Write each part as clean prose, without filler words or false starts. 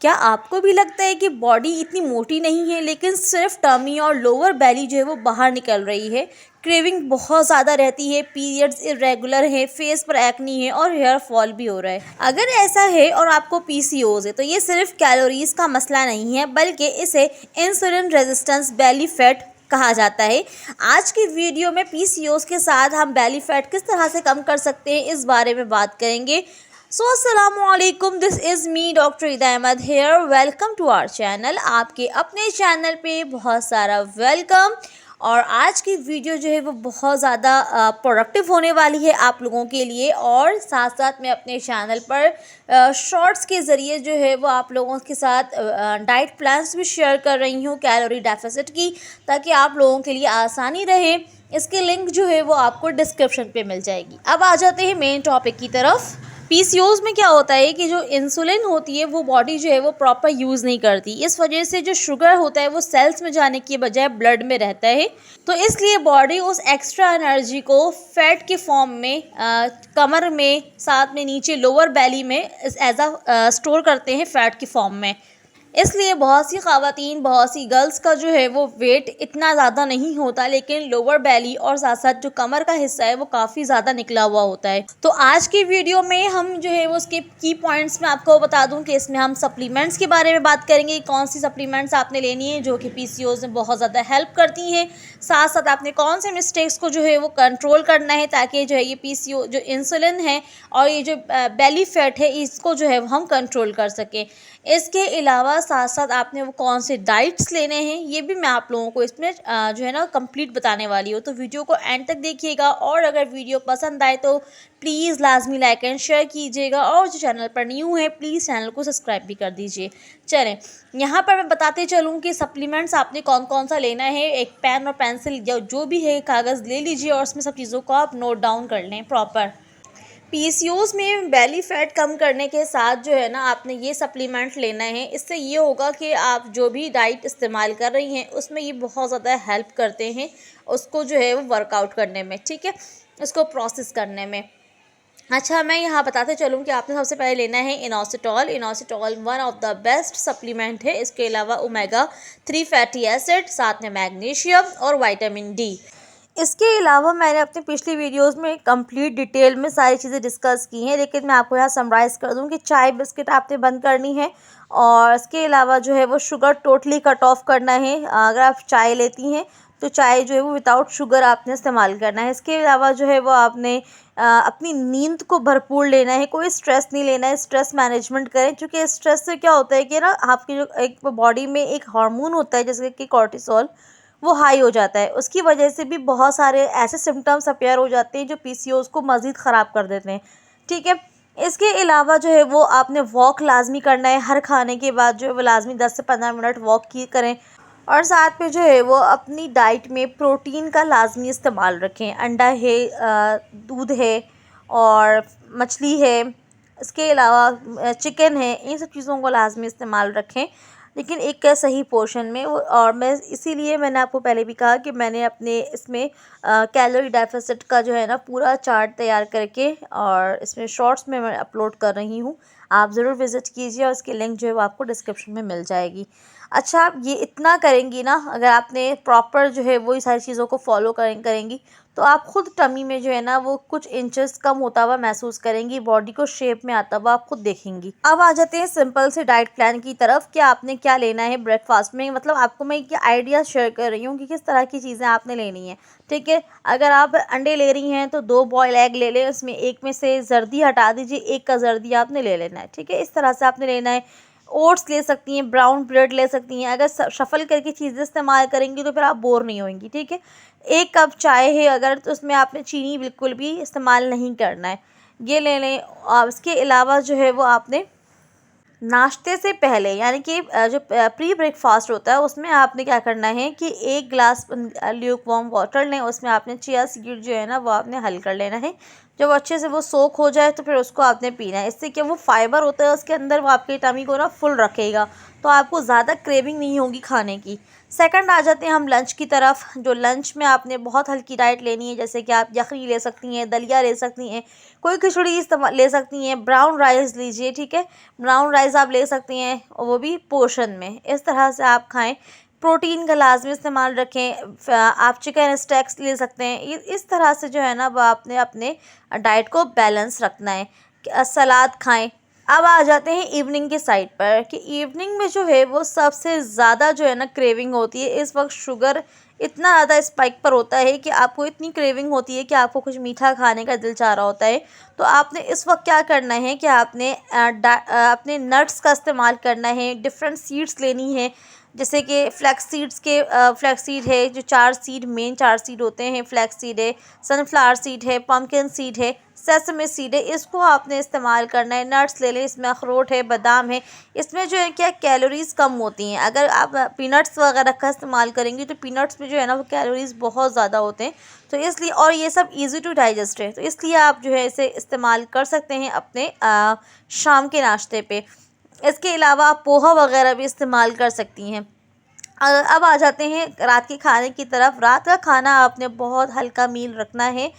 क्या आपको भी लगता है कि बॉडी इतनी मोटी नहीं है लेकिन सिर्फ टमी और लोअर बेली जो है वो बाहर निकल रही है? क्रेविंग बहुत ज़्यादा रहती है, पीरियड्स इरेगुलर है, फेस पर एक्नी है और हेयर फॉल भी हो रहा है। अगर ऐसा है और आपको पीसीओएस है तो ये सिर्फ कैलोरीज का मसला नहीं है बल्कि इसे इंसुलिन रेजिस्टेंस बेली फैट कहा जाता है। आज की वीडियो में पीसीओएस के साथ हम बेली फैट किस तरह से कम कर सकते हैं इस बारे में बात करेंगे। अस्सलामुअलैकुम, this is me doctor Eida Ahmed here. Welcome to our channel. आपके अपने चैनल पे बहुत सारा वेलकम। और आज की वीडियो जो है वो बहुत ज़्यादा प्रोडक्टिव होने वाली है आप लोगों के लिए। और साथ साथ मैं अपने चैनल पर शॉर्ट्स के ज़रिए जो है वो आप लोगों के साथ डाइट प्लान्स भी शेयर कर रही हूँ कैलोरी डेफिसिट की, ताकि आप लोगों के लिए आसानी रहे। इसकी लिंक जो है वो आपको डिस्क्रिप्शन पे मिल जाएगी। अब आ जाते हैं मेन टॉपिक की तरफ। पीसीओएस में क्या होता है कि जो इंसुलिन होती है वो बॉडी जो है वो प्रॉपर यूज़ नहीं करती। इस वजह से जो शुगर होता है वो सेल्स में जाने की बजाय ब्लड में रहता है। तो इसलिए बॉडी उस एक्स्ट्रा एनर्जी को फैट के फॉर्म में कमर में, साथ में नीचे लोअर बेली में एज अ स्टोर करते हैं फैट के फॉर्म में। इसलिए बहुत सी ख़वातीन, बहुत सी गर्ल्स का जो है वो वेट इतना ज़्यादा नहीं होता, लेकिन लोअर बेली और साथ साथ जो कमर का हिस्सा है वो काफ़ी ज़्यादा निकला हुआ होता है। तो आज की वीडियो में हम जो है वो उसके की पॉइंट्स में आपको बता दूं कि इसमें हम सप्लीमेंट्स के बारे में बात करेंगे, कौन सी सप्लीमेंट्स आपने लेनी है जो कि पीसीओएस में बहुत ज़्यादा हेल्प करती हैं। साथ साथ आपने कौन से मिस्टेक्स को जो है वो कंट्रोल करना है ताकि जो है ये पीसीओ जो इंसुलिन है और ये जो बेली फैट है इसको जो है हम कंट्रोल कर सकें। इसके अलावा साथ साथ आपने वो कौन से डाइट्स लेने हैं ये भी मैं आप लोगों को इसमें जो है ना कंप्लीट बताने वाली हूँ। तो वीडियो को एंड तक देखिएगा और अगर वीडियो पसंद आए तो प्लीज़ लाजमी लाइक एंड शेयर कीजिएगा और जो चैनल पर न्यू है प्लीज़ चैनल को सब्सक्राइब भी कर दीजिए। चलें, यहाँ पर मैं बताते चलूँ कि सप्लीमेंट्स आपने कौन कौन सा लेना है। एक पेन और पेंसिल या जो भी है कागज़ ले लीजिए और उसमें सब चीज़ों को आप नोट डाउन कर लें प्रॉपर। पीसीओएस में बेली फैट कम करने के साथ जो है ना आपने ये सप्लीमेंट लेना है। इससे ये होगा कि आप जो भी डाइट इस्तेमाल कर रही हैं उसमें ये बहुत ज़्यादा हेल्प करते हैं उसको जो है वो वर्कआउट करने में, ठीक है, उसको प्रोसेस करने में। अच्छा, मैं यहाँ बताते चलूँ कि आपने सबसे पहले लेना है inositol. Inositol one of the best supplement है। इसके अलावा ओमेगा 3 फैटी एसिड, साथ में मैग्नीशियम और विटामिन डी। इसके अलावा मैंने अपनी पिछली वीडियोस में कंप्लीट डिटेल में सारी चीज़ें डिस्कस की हैं, लेकिन मैं आपको यहाँ समराइज़ कर दूँ कि चाय बिस्किट आपने बंद करनी है और इसके अलावा जो है वो शुगर टोटली कट ऑफ करना है। अगर आप चाय लेती हैं तो चाय जो है वो विदाउट शुगर आपने इस्तेमाल करना है। इसके अलावा जो है वो आपने अपनी नींद को भरपूर लेना है, कोई स्ट्रेस नहीं लेना है, स्ट्रेस मैनेजमेंट करें, क्योंकि स्ट्रेस से क्या होता है कि ना आपकी जो एक बॉडी में एक हार्मोन होता है जैसे कि कॉर्टिसोल, वो हाई हो जाता है। उसकी वजह से भी बहुत सारे ऐसे सिम्टम्स अपीयर हो जाते हैं जो पीसीओएस को मज़ीद ख़राब कर देते हैं, ठीक है। इसके अलावा जो है वो आपने वॉक लाजमी करना है। हर खाने के बाद जो है वो लाजमी 10 से 15 मिनट वॉक की करें और साथ में जो है वो अपनी डाइट में प्रोटीन का लाजमी इस्तेमाल रखें। अंडा है, दूध है और मछली है, इसके अलावा चिकन है, इन सब चीज़ों को लाजमी इस्तेमाल रखें, लेकिन एक सही पोर्शन में। और मैं इसीलिए मैंने आपको पहले भी कहा कि मैंने अपने इसमें कैलोरी डेफिसिट का जो है ना पूरा चार्ट तैयार करके और इसमें शॉर्ट्स में मैं अपलोड कर रही हूँ। आप ज़रूर विज़िट कीजिए और इसकी लिंक जो है वो आपको डिस्क्रिप्शन में मिल जाएगी। अच्छा, आप ये इतना करेंगी ना, अगर आपने प्रॉपर जो है वही सारी चीज़ों को फॉलो करेंगी तो आप खुद टमी में जो है ना वो कुछ इंचेस कम होता हुआ महसूस करेंगी, बॉडी को शेप में आता हुआ आप खुद देखेंगी। अब आ जाते हैं सिंपल से डाइट प्लान की तरफ कि आपने क्या लेना है ब्रेकफास्ट में। मतलब आपको मैं ये आइडिया शेयर कर रही हूँ कि किस तरह की चीज़ें आपने लेनी है, ठीक है। अगर आप अंडे ले रही हैं तो 2 बॉयल एग ले लें, उसमें एक में से जर्दी हटा दीजिए, एक का जर्दी आपने ले लेना है, ठीक है। इस तरह से आपने लेना है। ओट्स ले सकती हैं, ब्राउन ब्रेड ले सकती हैं। अगर शफल करके चीज़ें इस्तेमाल करेंगी तो फिर आप बोर नहीं होंगी, ठीक है। 1 कप चाय है अगर, तो उसमें आपने चीनी बिल्कुल भी इस्तेमाल नहीं करना है, ये ले लें। और इसके अलावा जो है वो आपने नाश्ते से पहले यानी कि जो प्री ब्रेकफास्ट होता है उसमें आपने क्या करना है कि 1 गिलास ल्यूक वार्म वाटर लें, उसमें आपने चिया सीड जो है ना वो आपने हल कर लेना है। जब अच्छे से वो सोख हो जाए तो फिर उसको आपने पीना है। इससे क्या वो फाइबर होता है उसके अंदर, वो आपके टमी को ना फुल रखेगा, तो आपको ज़्यादा क्रेविंग नहीं होगी खाने की। सेकंड आ जाते हैं हम लंच की तरफ। जो लंच में आपने बहुत हल्की डाइट लेनी है, जैसे कि आप यखनी ले सकती हैं, दलिया ले सकती हैं, कोई खिचड़ी इस्तेमाल ले सकती हैं, ब्राउन राइस लीजिए, ठीक है, ब्राउन राइस आप ले सकती हैं, और वो भी पोर्शन में। इस तरह से आप खाएं। प्रोटीन का लाजमी इस्तेमाल रखें। आप चिकन स्टैक्स ले सकते हैं। इस तरह से जो है ना वो आपने अपने डाइट को बैलेंस रखना है। सलाद खाएं। अब आ जाते हैं इवनिंग के साइड पर, कि इवनिंग में जो है वो सबसे ज़्यादा जो है ना क्रेविंग होती है। इस वक्त शुगर इतना ज़्यादा स्पाइक पर होता है कि आपको इतनी क्रेविंग होती है कि आपको कुछ मीठा खाने का दिल चाह रहा होता है। तो आपने इस वक्त क्या करना है कि आपने अपने नट्स का इस्तेमाल करना है, डिफरेंट सीड्स लेनी है, जैसे कि फ्लैक्स सीड है, जो 4 सीड, मेन 4 सीड होते हैं, फ्लैक्स सीड है, सनफ्लावर सीड है, पम्पकिन सीड है, सेसमे सीड है, इसको आपने इस्तेमाल करना है। नट्स ले लें, इसमें अखरोट है, बादाम है, इसमें जो है क्या कैलोरीज़ कम होती हैं। अगर आप पीनट्स वगैरह का इस्तेमाल करेंगी तो पीनट्स में जो है ना वो कैलोरीज़ बहुत ज़्यादा होते हैं, तो इसलिए, और ये सब इजी टू डाइजेस्ट है, तो इसलिए आप जो है इसे इस्तेमाल कर सकते हैं अपने शाम के नाश्ते पे। इसके अलावा आप पोहा वगैरह भी इस्तेमाल कर सकती हैं। अब आ जाते हैं रात के खाने की तरफ। रात का खाना आपने बहुत हल्का मील रखना है,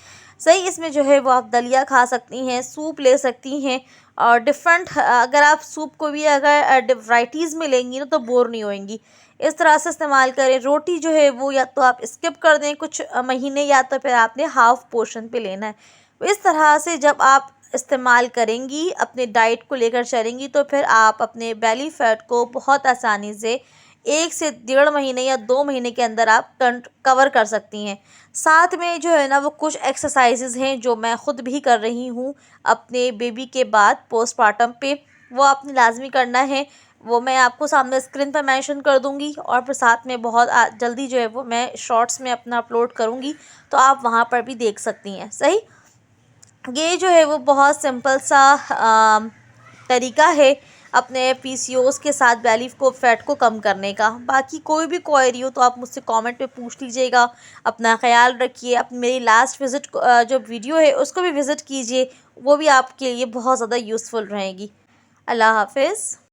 सही। इसमें जो है वो आप दलिया खा सकती हैं, सूप ले सकती हैं, और डिफरेंट, अगर आप सूप को भी अगर वैराइटीज़ में लेंगी ना तो बोर नहीं होएंगी। इस तरह से इस्तेमाल करें। रोटी जो है वो या तो आप स्किप कर दें कुछ महीने, या तो फिर आपने हाफ़ पोर्शन पे लेना है। इस तरह से जब आप इस्तेमाल करेंगी, अपने डाइट को लेकर चलेंगी, तो फिर आप अपने बेली फैट को बहुत आसानी से 1 से 1.5 महीने या 2 महीने के अंदर आप कवर कर सकती हैं। साथ में जो है ना वो कुछ एक्सरसाइजेज़ हैं जो मैं ख़ुद भी कर रही हूँ अपने बेबी के बाद पोस्टपार्टम पे, वो आपने लाज़मी करना है। वो मैं आपको सामने स्क्रीन पर मेंशन कर दूँगी, और फिर साथ में बहुत जल्दी जो है वो मैं शॉर्ट्स में अपना अपलोड करूँगी, तो आप वहाँ पर भी देख सकती हैं, सही। ये जो है वो बहुत सिंपल सा तरीका है अपने पीसीओएस के साथ बेली को फैट को कम करने का। बाकी कोई भी क्वेरी हो तो आप मुझसे कमेंट में पूछ लीजिएगा। अपना ख्याल रखिए। मेरी लास्ट विज़िट जो वीडियो है उसको भी विज़िट कीजिए, वो भी आपके लिए बहुत ज़्यादा यूज़फुल रहेगी। अल्लाह हाफ़िज़।